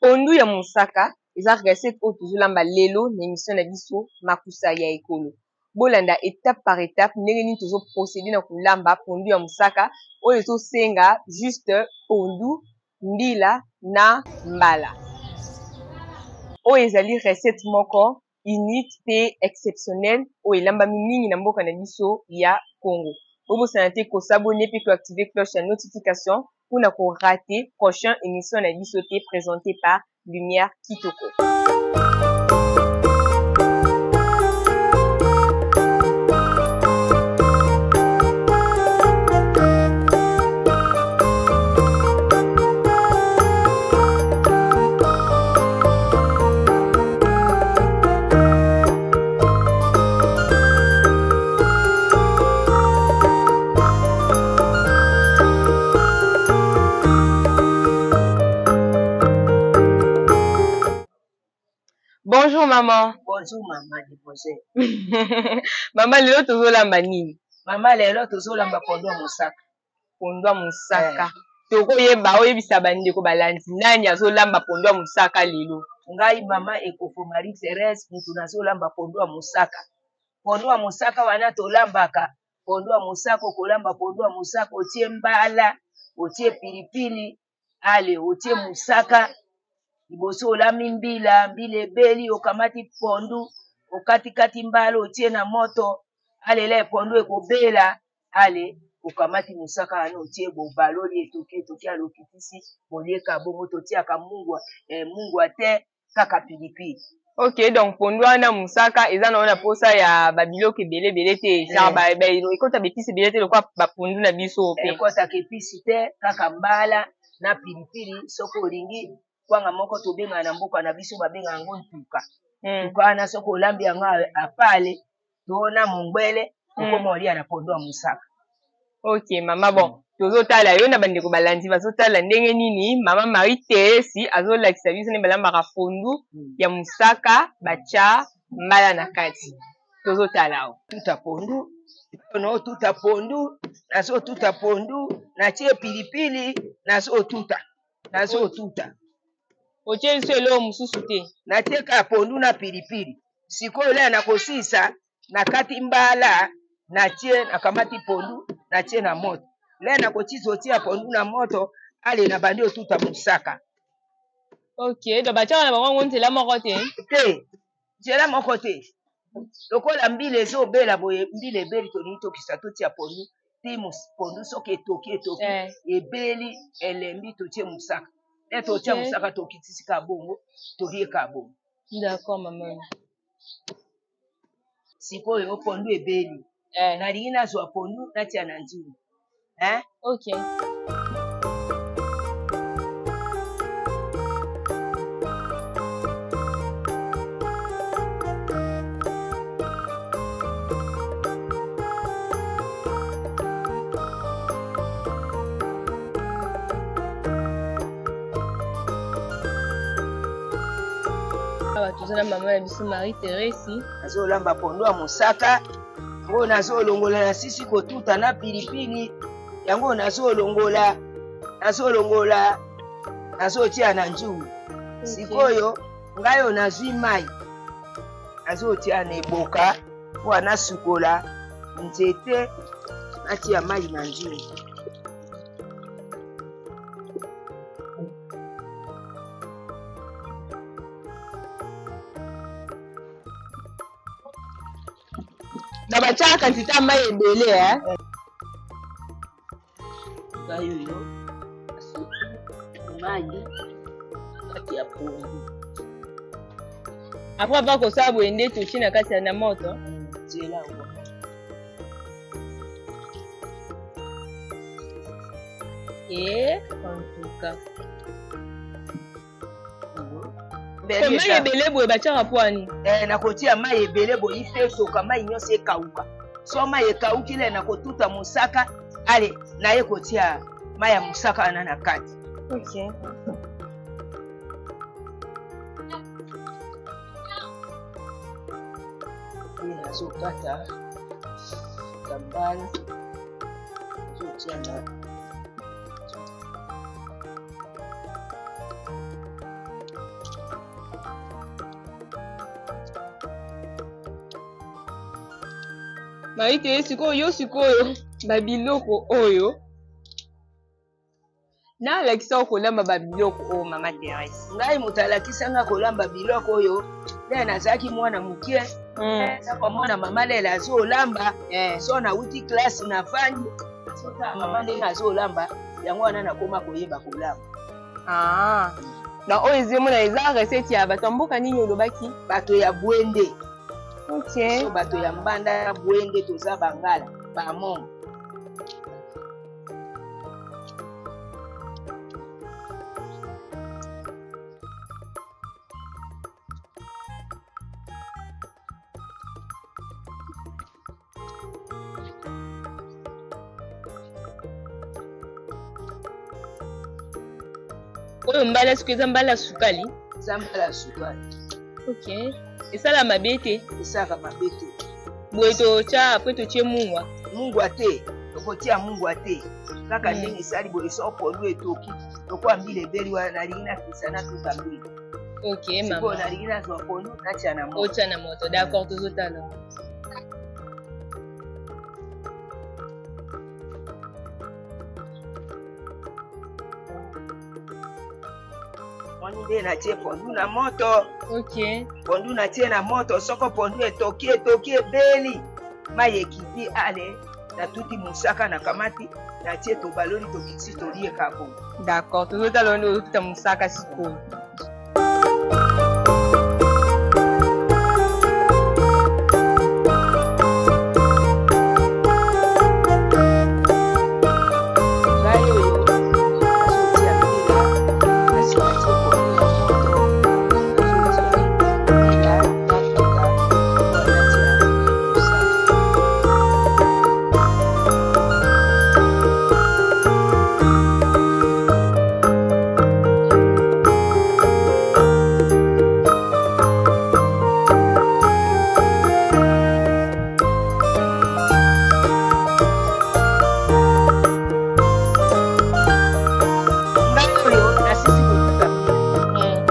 pondu ya mosaka eza recette oyo tozolamba lelo na émission na biso makusa ya ekolo. Bolanda étape par étape ndenge nini tozoprocéder na kolamba pondu ya mosaka oyo ezosenga juste pondu, mbila na mbala. Oyo ezali recette moko unique pe exceptionnelle oyo elambami mingi na mboka na biso ya Congo. Bobosana te kosabone pe koactiver cloche ya notification pour na ko rater prochaine émission na biso te présentée par Lumière Kitoko. Bonjour maman. Bonjour maman, déposé. Maman lelo tozolamba nini? Maman lelo tozolamba pondu ya mosaka. Pondu ya mosaka. Tokoyeba oyebisa bandeko balandi nani azolamba pondu ya mosaka lelo? Ngai mama Ekofo Marie Thérèse mutu nazolamba pondu ya mosaka. Pondu ya mosaka wana tolambaka. Pondu ya mosaka okolamba pondu ya mosaka otie mbala, otie pilipili, ale otie mosaka. Liboso olami mbila ebeli okamati pondu okati mbala otie na moto alela pondu ekobela ale okamati mosaka wana otie bobaloli etoki alokitisi bolieka bongo totiaka mungwa te kaka pilipili. Ok, donc pondu wana mosaka eza na wana posa ya babiloko ebele te ekota bepisi ebele te lokwa bapondu na biso pe ekotaka episi te kaka mbala na pilipili soko olingi kwanga moko tobenga na mboka na biso babenga yango ntuka. Ntuka wana soko olambi yango apale tona mongbele okoma olia na pondu ya mosaka. Ok mama bon tozotala yo na bandeko balandi bazotala ndenge nini mama Marie Thérèse azolakisa biso ne balambaka pondu ya mosaka bacha mbala na kati. Tozotala o tuta pondu no tuta pondu naso tuta pondu natie pilipili naso tuta otie biso eloko mosusu te natie ka pondu na pilipili sikoyo lea na kosisa na kati mbala natie nakamati pondu natie na moto lea na kotiza otia pondu na moto ale na bandi otuta mosaka. Ok donc batiaka na bango nzela moko te nzela moko te lokola mbila ezobela boye mbila ebeli tolingi tokisa totia pondu ti pondu soki etoki ebeli elembi totie mosaka totia mosaka tokitisi ka bongo tolieka bongo. D'accord maman. Sikoyo pondu ebeli nalingi nazwa pondu natia na nzungu. Ok. Tozolamba mama na biso Marie Thérèse azolamba pondu ya mosaka yango nazolongola na sisi kotuta na pilipili yango nazolongola nazotia na nzungu. Sikoyo ngayo nazwi mai nazotia na eboka mpo nasukola nzete natia mai na nzungu. na batiaka quantité ya mai ebele ngayo yo mai kati ya pondu apres ava kosala boye nde totie na kati ya na moto tiela en tout cas mai ebele boye batiaka pwani nakotia mai ebele boye ife soka mai nyonso ekauka so mai ekauki le nakotuta mosaka ale naye kotia mai ya mosaka wana na kati. Ok. Nazokata tambala nazotia na Marite sikoyo sikoyo babiloko oyo nalakisa kolamba babiloko oyo mama Thérèse. Ngai moto alakisanga kolamba biloko oyo nde nazalaki mwana mokie saka mwana mama lelo azolamba so nauti classe na fandi sotala mama ndenge azolamba yango wana nakoma koyeba kolamba. Na oyo ezomona eza recette ya bato ya mboka nini olobaki? Bato ya Bwende. Okay. So bato ya Mbanda ya Bwende toza Bangala bamongo. Oyo mbala soki eza mbala sukali? Eza mbala sukali. Okay. Esala mabe te? Esala mabe te. Boye totya apres totie mungwa? Mungwa te. Tokotia mungwa te. Kaka ndenge esali boye so pondu etoki. Lokwa mbila ebeli wana nalingi nakisa natuka mbila. Okay mama. Sikoyo nalingi nazwa pondu natia na moto. Otia na moto. D'accord, tozotala. Wani nde natie pondu na moto. Okay. Pondu natie na moto soko pondu etoki ebeli. Mai ekiti ale natuti musaka na kamati natie tobaloli tobiksi tolie kako. D'accord, tozotala wana otuta musaka sikoyo.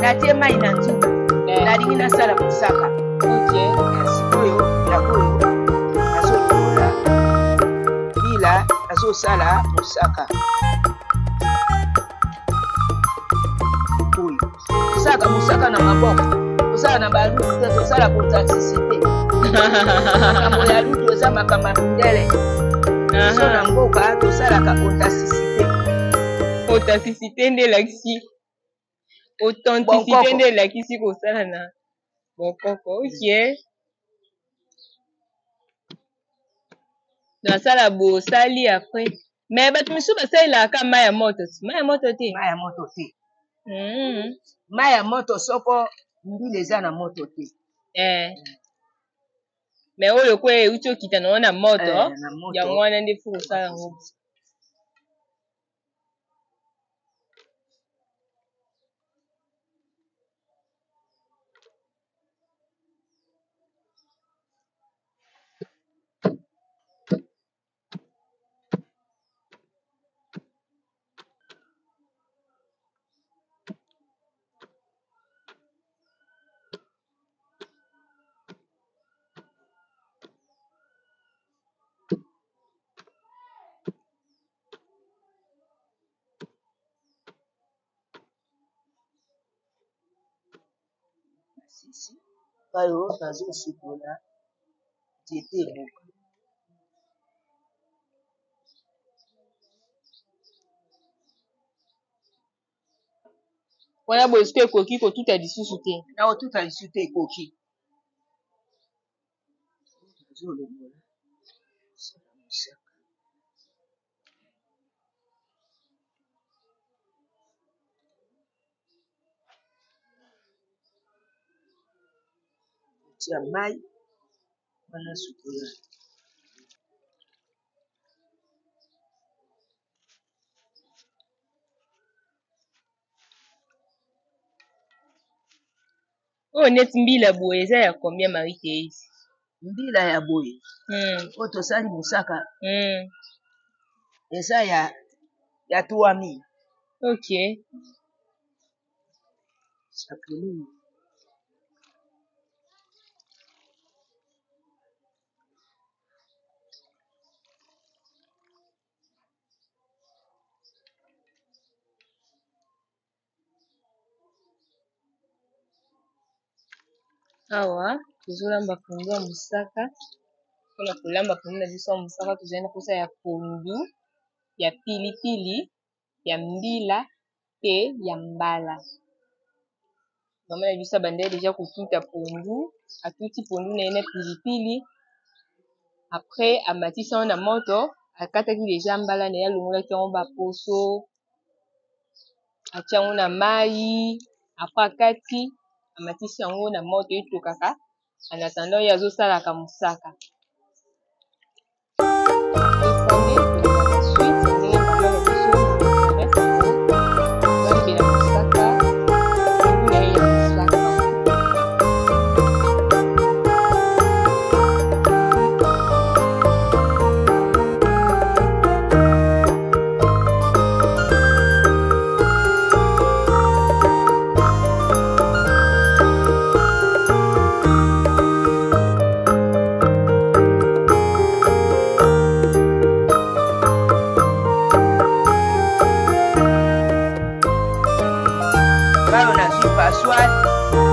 Natie mai na nzungu nalingi nasala musaka. Okay. Sikoyo nakoyo nazokola bila nazosala musaka oyo tosala musaka na maboko tosala na balutu te tosala kontaksisite makambo ya lutu eza makambo mindele so na mboka tosalaka kontaksisite. Authenticité nde elakisi authenticité nde elakisi kosala na bokoko. Okay. Nasala bosali après mais bato misusu basalelaka mai ya moto te? Mai ya moto te? Mai ya moto te. Mai ya moto soko mbila eza na moto te. Mais oyo kwe euti okita nango na moto yango wana nde fu kosala yango. Oyo nazosukola nzete ebuka. Wana boye soki ekoki kotuta lisusu te? Na kotuta lisusu te ekoki. Nazolobola musaka. Tia mai wana sukola. Oyo neti mbila boye eza ya combien Marie Thérèse? Mbila ya boye oyo tosali musaka eza ya 3000. Okay. Sakeli. awa tozolamba pondu ya mosaka mpona kolamba pondu na biso ya mosaka tozali na posa ya pondu ya pilipili ya mbila pe ya mbala mama na biso abandeli deja kotuta pondu atuti pondu na ye na pilipili apres amatisi yango na moto akataki deja mbala na ye alongolaki yango baposo atia yango na mai apres akati amatisi yango na moto etokaka en attendant oyo azosalaka mosaka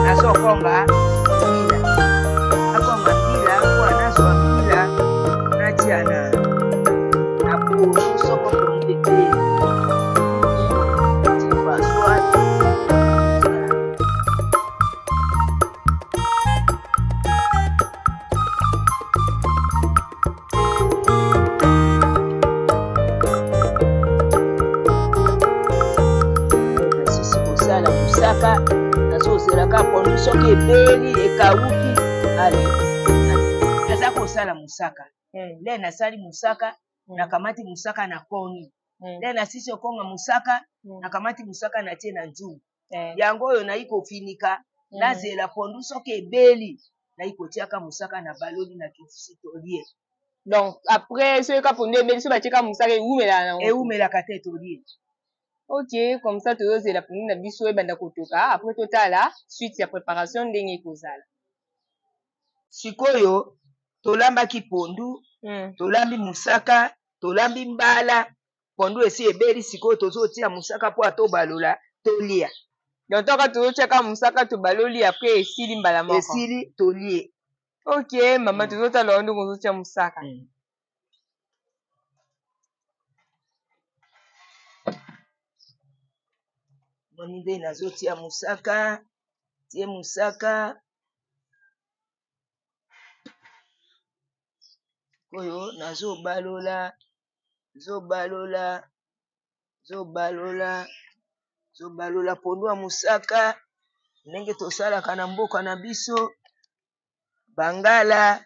nasokonga mbila akonga mbila kwa naso mbila natia na pondu soko pondu te paswat sisi kosala mosaka nazozelaka pondu soki ebeli ekawuki ale naza kosala mosaka nde nasali mosaka nakamati mosaka na koni nde nasisi okonga mosaka nakamati mosaka natie na nzungu yango oyo nayi kofinika nazela pondu soki ebeli nayi kotiaka mosaka na baloli na kitisi tolie donc après soki ka pondu ebeli so batieka mosaka ewumelaka te tolie. Ok, comme ça tozozela pondu na biso ebanda kotoka après totala suite ya préparation ndenge ekozala sikoyo tolambaki pondu tolambi mosaka tolambi mbala pondu esi ebeli sikoyo tozotia mosaka po atobalola tolia donc toka tozotiaka mosaka tobaloli après esili mbala moko esili tolie. Ok mama tozotala oyo ndenge ozotia mosaka moni nde nazotia mosaka tie mosaka oyo nazobalola pondu ya mosaka ndenge tosalaka na mboka na biso bangala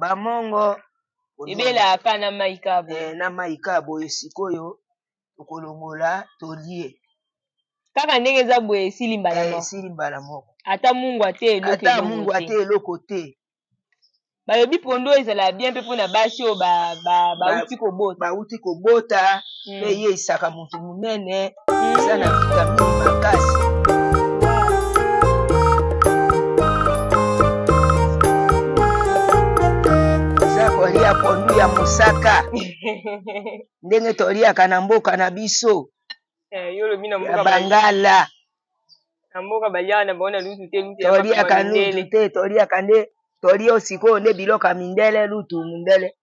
bamongo ebelaka na maikabo na maikabo esikoyo tokolongola tolie kaka ndenge eza boye esili mbala moko ata mungu ate eloko te balobi pondu oyo ezala bien mpe mpona basi oyo bauti kobota mpe ye esaka motu monene eza na vitamine makasi eza kolia pondu ya mosaka ndenge toliaka na mboka na biso ya bangala na mboka baliaka na bango na lutu te toliaka lutu te toliaka nde tolia sikoyo nde biloko ya mindele lutu mundele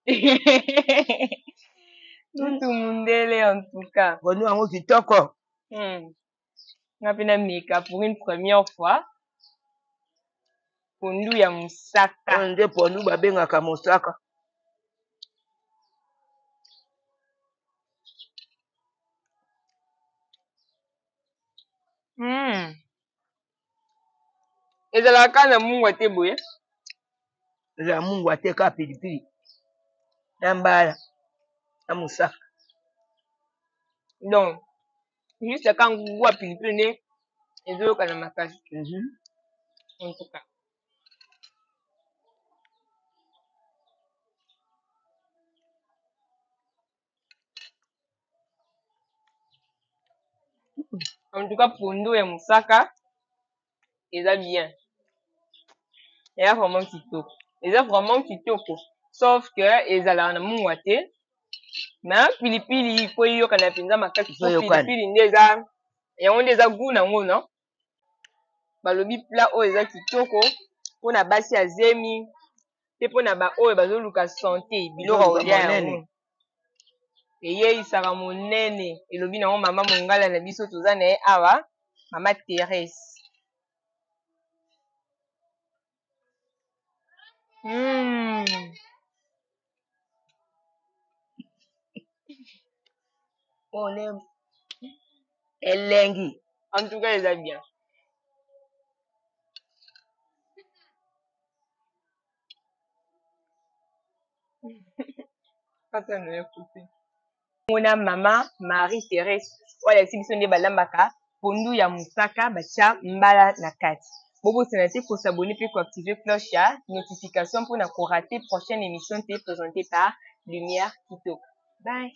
lutu mundele en tout cas pondu yango kitoko nga mpe nameka pour une première fois pondu ya mosaka oyo nde pondu babengaka mosaka ezalaka na mungwa te boye ezala mungwa te ka pilipili na mbala na mosaka donc juste ka nguwa pilipili nde ezolokana makasi en tout cas pondu ya mosaka eza bien eza vraiment kitoko sauf que ezalaka na mungwa te na pilipili po eyokana mpenza makasi po pilipili nde eza yango nde eza goût nango non balobi plat oyo eza kitoko mpona basi ya zemi te mpona baoyo bazoluka sante biloko kolia yango eyeisaka monene elobi nango mama mongala na biso toza na ye awa mama Thérèse. On aime elengi. En tout cas, eza bien. Mona mama Marie-Thérèse oyo alakisi biso nde balambaka pondu ya mosaka batia mbala na kati. Bobosana te kosabone mpe koactive cloche ya notification mpona korate prochaine émission te présentée par Lumière Kitoko. Bye.